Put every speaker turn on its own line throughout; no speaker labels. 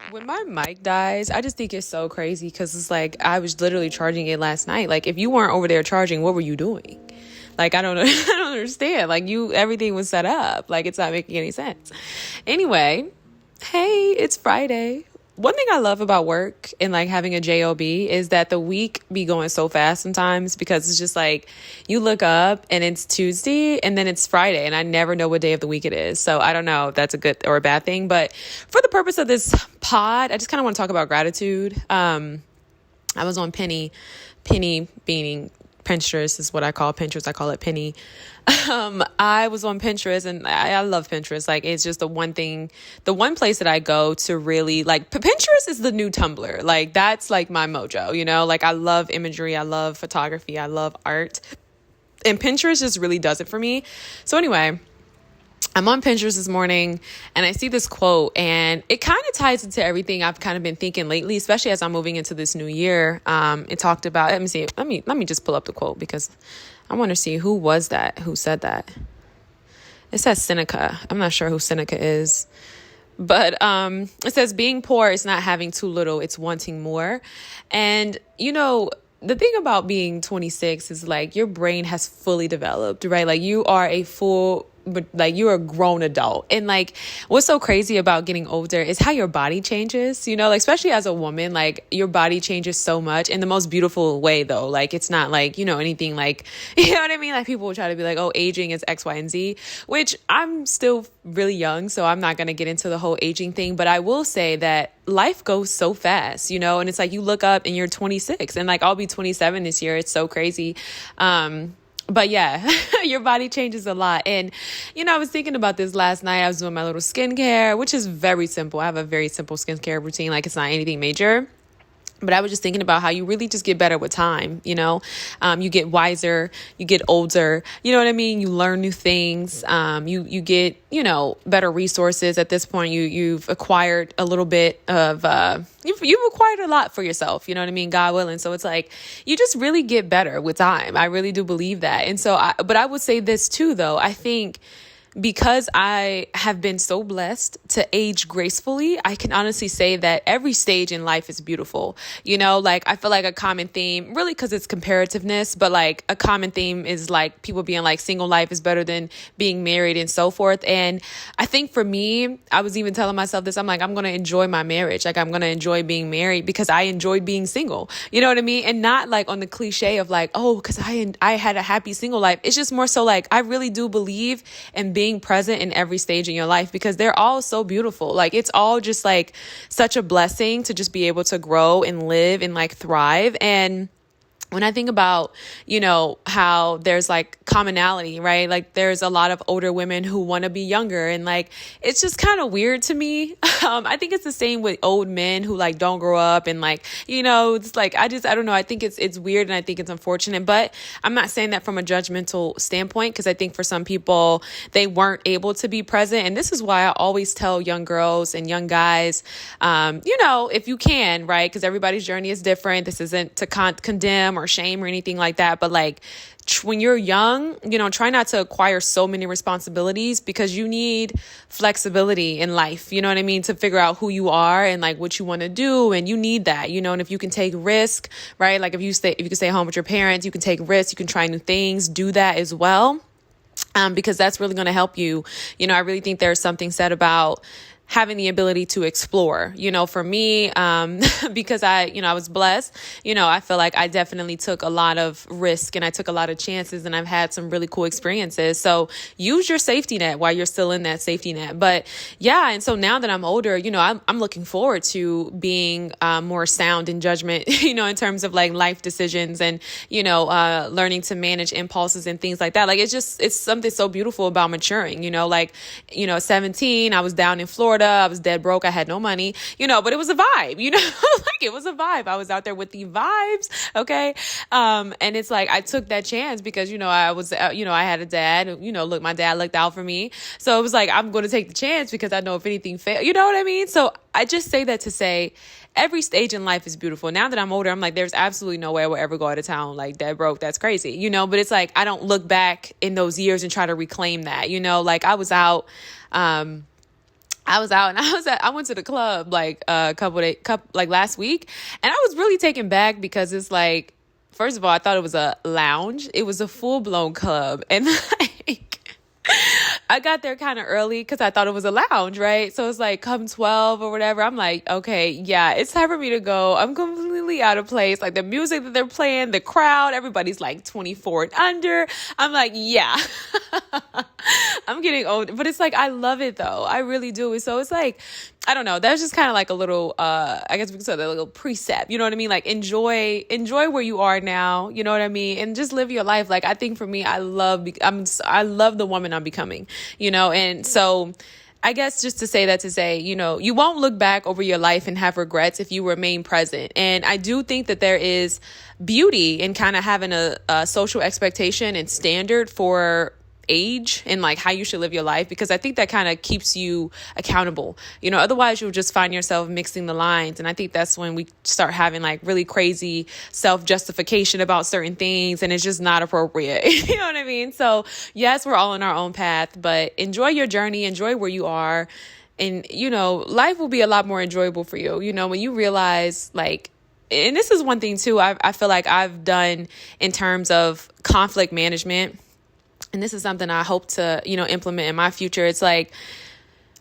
When my mic dies, I just think it's so crazy because it's like I was literally charging it last night. Like, if you weren't over there charging, what were you doing? Like, I don't know. I don't understand. Like, everything was set up. Like, it's not making any sense. Anyway, hey, it's Friday. One thing I love about work and like having a job is that the week be going so fast sometimes, because it's just like you look up and it's Tuesday and then it's Friday and I never know what day of the week it is. So I don't know if that's a good or a bad thing, but for the purpose of this pod, I just kind of want to talk about gratitude. I was on Penny meaning Pinterest is what I call Pinterest. I call it Penny. I was on Pinterest and I love Pinterest. Like, it's just the one place that I go to really like. Pinterest is the new Tumblr. Like, that's like my mojo, like I love imagery. I love photography. I love art, and Pinterest just really does it for me. So anyway, I'm on Pinterest this morning and I see this quote, and it kind of ties into everything I've kind of been thinking lately, especially as I'm moving into this new year. It talked about, let me just pull up the quote because I want to see who said that. It says Seneca. I'm not sure who Seneca is, but it says being poor is not having too little, it's wanting more. And the thing about being 26 is like your brain has fully developed, right? Like you are you're a grown adult. And like, what's so crazy about getting older is how your body changes, like, especially as a woman, like your body changes so much in the most beautiful way though. Like, it's not like, anything like, you know what I mean? Like, people will try to be like, oh, aging is X, Y, and Z, which I'm still really young. So I'm not going to get into the whole aging thing, but I will say that life goes so fast, and it's like you look up and you're 26 and like I'll be 27 this year. It's so crazy. But yeah, your body changes a lot. And, I was thinking about this last night. I was doing my little skincare, which is very simple. I have a very simple skincare routine. Like, it's not anything major. But I was just thinking about how you really just get better with time, you get wiser, you get older, you know what I mean? You learn new things, you get, better resources. At this point, you've acquired a little bit of, you've acquired a lot for yourself, you know what I mean? God willing. So it's like, you just really get better with time. I really do believe that. And so, but I would say this too, though. I think because I have been so blessed to age gracefully, I can honestly say that every stage in life is beautiful. Like, I feel like a common theme, really, because it's comparativeness, but like a common theme is like people being like single life is better than being married and so forth. And I think for me, I was even telling myself this, I'm like, I'm going to enjoy my marriage. Like, I'm going to enjoy being married because I enjoyed being single. You know what I mean? And not like on the cliche of like, oh, because I had a happy single life. It's just more so like, I really do believe in being present in every stage in your life because they're all so beautiful. Like, it's all just like such a blessing to just be able to grow and live and like thrive. And when I think about, how there's like commonality, right? Like, there's a lot of older women who want to be younger, and like, it's just kind of weird to me. I think it's the same with old men who like don't grow up, and like, it's like, I don't know. I think it's weird, and I think it's unfortunate, but I'm not saying that from a judgmental standpoint, because I think for some people, they weren't able to be present. And this is why I always tell young girls and young guys, if you can, right? Because everybody's journey is different. This isn't to condemn or shame or anything like that, but like when you're young, try not to acquire so many responsibilities, because you need flexibility in life, you know what I mean, to figure out who you are and like what you want to do. And you need that, and if you can take risk, right? Like if you can stay home with your parents, you can take risks, you can try new things, do that as well. Because that's really going to help you. I really think there's something said about having the ability to explore, for me, because I was blessed, I feel like I definitely took a lot of risk and I took a lot of chances, and I've had some really cool experiences. So use your safety net while you're still in that safety net. But yeah. And so now that I'm older, I'm looking forward to being more sound in judgment, in terms of like life decisions and, learning to manage impulses and things like that. Like, it's something so beautiful about maturing, like, 17, I was down in Florida. I was dead broke. I had no money, but it was a vibe, like it was a vibe. I was out there with the vibes. Okay. And it's like, I took that chance because, I was, I had a dad, look, my dad looked out for me. So it was like, I'm going to take the chance because I know if anything fails, you know what I mean? So I just say that to say every stage in life is beautiful. Now that I'm older, I'm like, there's absolutely no way I will ever go out of town like dead broke. That's crazy, but it's like, I don't look back in those years and try to reclaim that, like I was out, I was out and I went to the club like a like last week, and I was really taken back because it's like, first of all, I thought it was a lounge. It was a full blown club, and like I got there kind of early because I thought it was a lounge, right? So it's like come 12 or whatever. I'm like, okay, yeah, it's time for me to go. I'm completely out of place. Like the music that they're playing, the crowd, everybody's like 24 and under. I'm like, yeah, I'm getting old, but it's like, I love it though. I really do. So it's like, I don't know. That's just kind of like a little, I guess we could say that, a little precept. You know what I mean? Like enjoy where you are now. You know what I mean? And just live your life. Like I think for me, I love the woman I'm becoming. You know, and so I guess just to say that to say, you know, you won't look back over your life and have regrets if you remain present. And I do think that there is beauty in kind of having a social expectation and standard for age and like how you should live your life, because I think that kind of keeps you accountable. You know, otherwise you'll just find yourself mixing the lines. And I think that's when we start having like really crazy self-justification about certain things, and it's just not appropriate. You know what I mean? So yes, we're all on our own path, but enjoy your journey, enjoy where you are. And, you know, life will be a lot more enjoyable for you. You know, when you realize like, and this is one thing too, I feel like I've done in terms of conflict management. And this is something I hope to, you know, implement in my future. It's like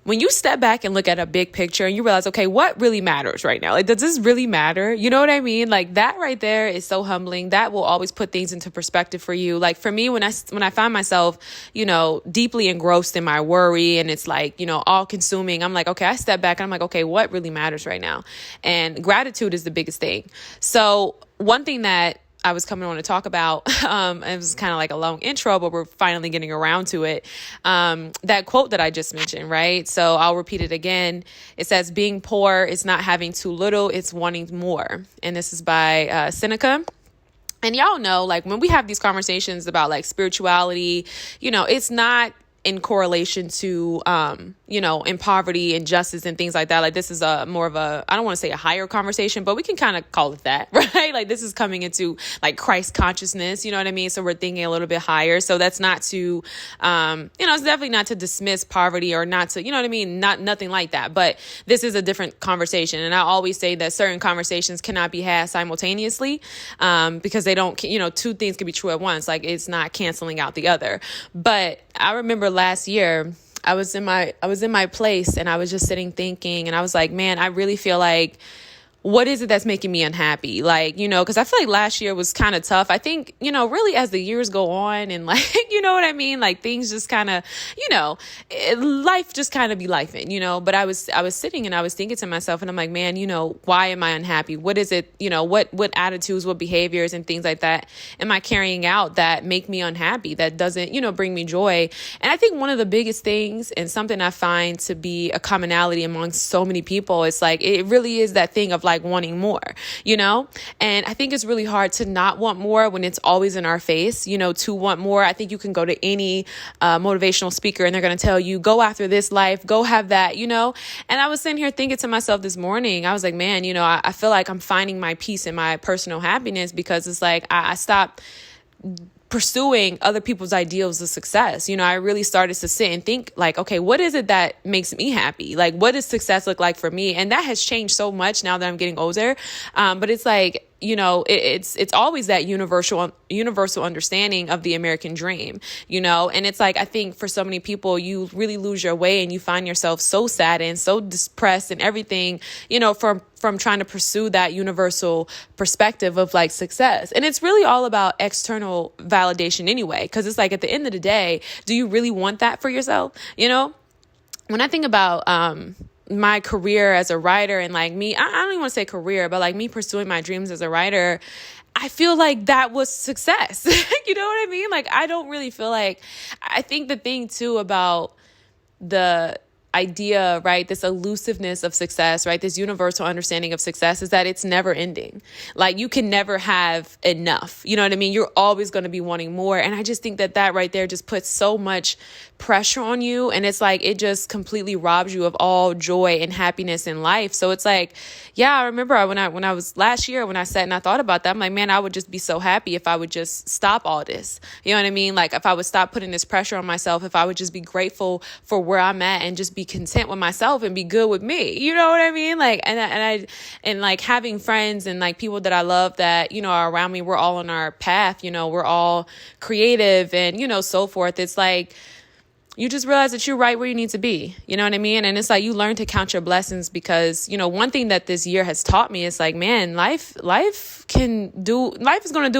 when you step back and look at a big picture and you realize, okay, what really matters right now? Like, does this really matter? You know what I mean? Like that right there is so humbling. That will always put things into perspective for you. Like for me, when I find myself, you know, deeply engrossed in my worry and it's like, you know, all consuming, I'm like, okay, I step back and I'm like, okay, what really matters right now? And gratitude is the biggest thing. So one thing that I was coming on to talk about, it was kind of like a long intro, but we're finally getting around to it. That quote that I just mentioned, right? So I'll repeat it again. It says, being poor is not having too little, it's wanting more. And this is by Seneca. And y'all know, like when we have these conversations about like spirituality, you know, it's not in correlation to, you know, in poverty and justice and things like that. Like this is a more of a, I don't want to say a higher conversation, but we can kind of call it that, right? Like this is coming into like Christ consciousness, you know what I mean? So we're thinking a little bit higher. So that's not to, you know, it's definitely not to dismiss poverty or not to, you know what I mean? Nothing like that. But this is a different conversation. And I always say that certain conversations cannot be had simultaneously, because they don't, you know, two things can be true at once. Like it's not canceling out the other. But I remember last year, I was in my place and I was just sitting thinking, and I was like, man, I really feel like, what is it that's making me unhappy? Like, you know, because I feel like last year was kind of tough. I think, you know, really as the years go on and like, you know what I mean? Like things just kind of, you know, life just kind of be lifing, you know, but I was sitting and I was thinking to myself and I'm like, man, you know, why am I unhappy? What is it, you know, what attitudes, what behaviors and things like that am I carrying out that make me unhappy, that doesn't, you know, bring me joy? And I think one of the biggest things and something I find to be a commonality among so many people, it's like, it really is that thing of like, wanting more, you know? And I think it's really hard to not want more when it's always in our face, you know, to want more. I think you can go to any motivational speaker and they're going to tell you, go after this life, go have that, you know? And I was sitting here thinking to myself this morning, I was like, man, you know, I feel like I'm finding my peace and my personal happiness because it's like, I stopped pursuing other people's ideals of success. You know, I really started to sit and think like, okay, what is it that makes me happy? Like, what does success look like for me? And that has changed so much now that I'm getting older. But it's like, you know, it's always that universal understanding of the American dream, you know? And it's like, I think for so many people, you really lose your way and you find yourself so sad and so depressed and everything, you know, from trying to pursue that universal perspective of like success. And it's really all about external validation anyway, because it's like at the end of the day, do you really want that for yourself? You know, when I think about, my career as a writer and like me, I don't even want to say career, but like me pursuing my dreams as a writer, I feel like that was success. You know what I mean? Like, I don't really feel like, I think the thing too about the idea, right, this elusiveness of success, right, this universal understanding of success is that it's never ending. Like you can never have enough. You know what I mean? You're always going to be wanting more. And I just think that right there just puts so much pressure on you. And it's like, it just completely robs you of all joy and happiness in life. So it's like, yeah, I remember when I was last year, when I sat and I thought about that, I'm like, man, I would just be so happy if I would just stop all this. You know what I mean? Like if I would stop putting this pressure on myself, if I would just be grateful for where I'm at and just be content with myself and be good with me. You know what I mean? Like, and like having friends and like people that I love that, you know, are around me, we're all on our path, you know, we're all creative and, you know, so forth. It's like, you just realize that you're right where you need to be. You know what I mean? And it's like you learn to count your blessings because, you know, one thing that this year has taught me is like, man, life is going to do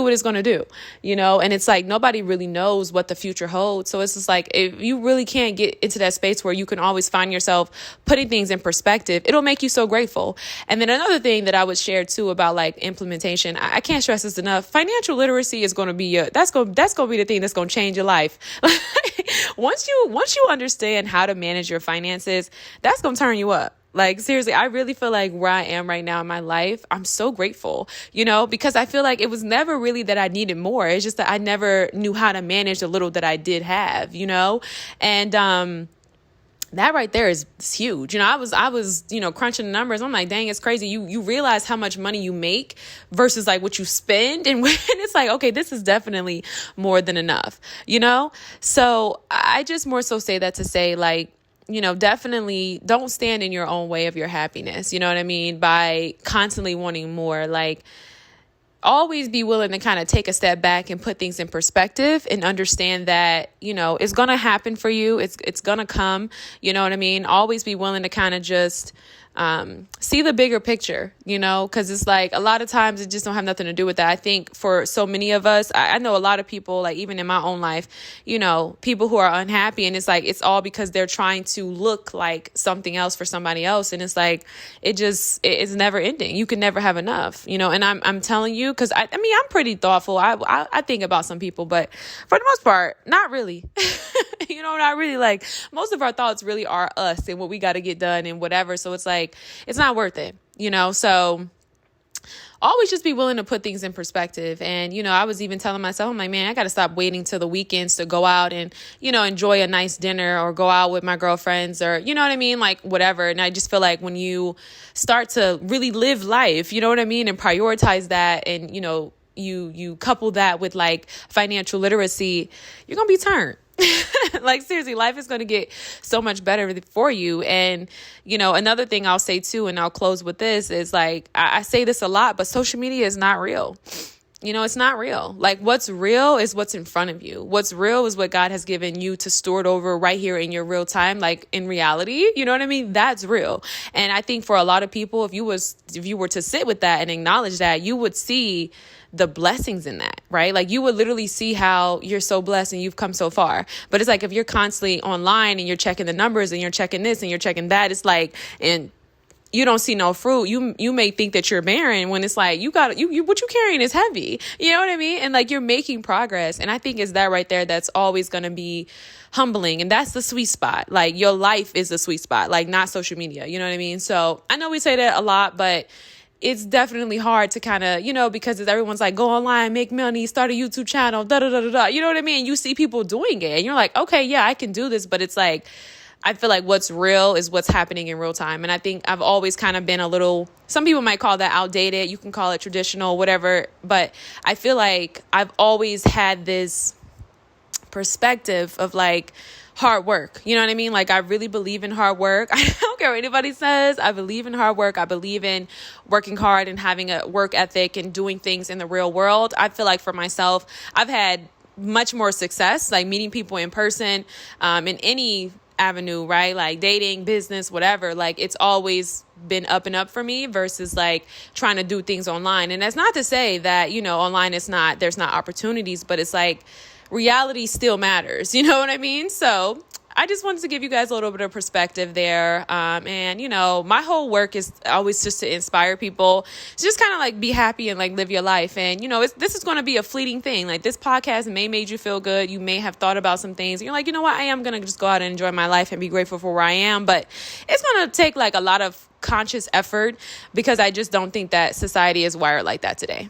what it's going to do, you know? And it's like nobody really knows what the future holds. So it's just like if you really can't get into that space where you can always find yourself putting things in perspective, it'll make you so grateful. And then another thing that I would share too about like implementation, I can't stress this enough. Financial literacy is going to be that's going to be the thing that's going to change your life. Once you understand how to manage your finances, that's going to turn you up. Like, seriously, I really feel like where I am right now in my life, I'm so grateful, you know, because I feel like it was never really that I needed more. It's just that I never knew how to manage the little that I did have, you know, and, that right there is huge. You know, I was, you know, crunching the numbers. I'm like, dang, it's crazy. You realize how much money you make versus like what you spend. And when it's like, okay, this is definitely more than enough, you know? So I just more so say that to say like, you know, definitely don't stand in your own way of your happiness. You know what I mean? By constantly wanting more, like, always be willing to kind of take a step back and put things in perspective and understand that, you know, it's going to happen for you. It's going to come, you know what I mean? Always be willing to kind of just see the bigger picture, you know, because it's like a lot of times it just don't have nothing to do with that. I think for so many of us, I know a lot of people, like even in my own life, you know, people who are unhappy and it's like, it's all because they're trying to look like something else for somebody else. And it's like, it's never ending. You can never have enough, you know, and I'm telling you, because I mean, I'm pretty thoughtful. I think about some people, but for the most part, not really. You know, not really. Like most of our thoughts really are us and what we got to get done and whatever. So it's like, it's not worth it, you know? So always just be willing to put things in perspective. And, you know, I was even telling myself, I'm like, man, I got to stop waiting till the weekends to go out and, you know, enjoy a nice dinner or go out with my girlfriends or, you know what I mean? Like whatever. And I just feel like when you start to really live life, you know what I mean? And prioritize that and, you know, you couple that with like financial literacy, you're going to be turned. Like seriously, life is going to get so much better for you. And, you know, another thing I'll say too, and I'll close with this is like, I say this a lot, but social media is not real. You know, it's not real. Like what's real is what's in front of you. What's real is what God has given you to store it over right here in your real time. Like in reality, you know what I mean? That's real. And I think for a lot of people, if you were to sit with that and acknowledge that, you would see the blessings in that, right? Like you would literally see how you're so blessed and you've come so far. But it's like, if you're constantly online and you're checking the numbers and you're checking this and you're checking that, it's like, and you don't see no fruit. You may think that you're barren when it's like, you what you carrying is heavy. You know what I mean? And like, you're making progress. And I think it's that right there that's always going to be humbling. And that's the sweet spot. Like your life is the sweet spot, like not social media. You know what I mean? So I know we say that a lot, but it's definitely hard to kind of, you know, because everyone's like, go online, make money, start a YouTube channel, da da da da da. You know what I mean? You see people doing it and you're like, okay, yeah, I can do this. But it's like, I feel like what's real is what's happening in real time. And I think I've always kind of been a little, some people might call that outdated. You can call it traditional, whatever. But I feel like I've always had this perspective of like, hard work. You know what I mean? Like I really believe in hard work. I don't care what anybody says. I believe in hard work. I believe in working hard and having a work ethic and doing things in the real world. I feel like for myself, I've had much more success, like meeting people in person, in any avenue, right? Like dating, business, whatever. Like it's always been up and up for me versus like trying to do things online. And that's not to say that, you know, online there's not opportunities, but it's like, reality still matters. You know what I mean? So I just wanted to give you guys a little bit of perspective there. And, you know, my whole work is always just to inspire people to just kind of like be happy and like live your life. And, you know, this is going to be a fleeting thing. Like this podcast may made you feel good. You may have thought about some things. And you're like, you know what? I am going to just go out and enjoy my life and be grateful for where I am. But it's going to take like a lot of conscious effort because I just don't think that society is wired like that today.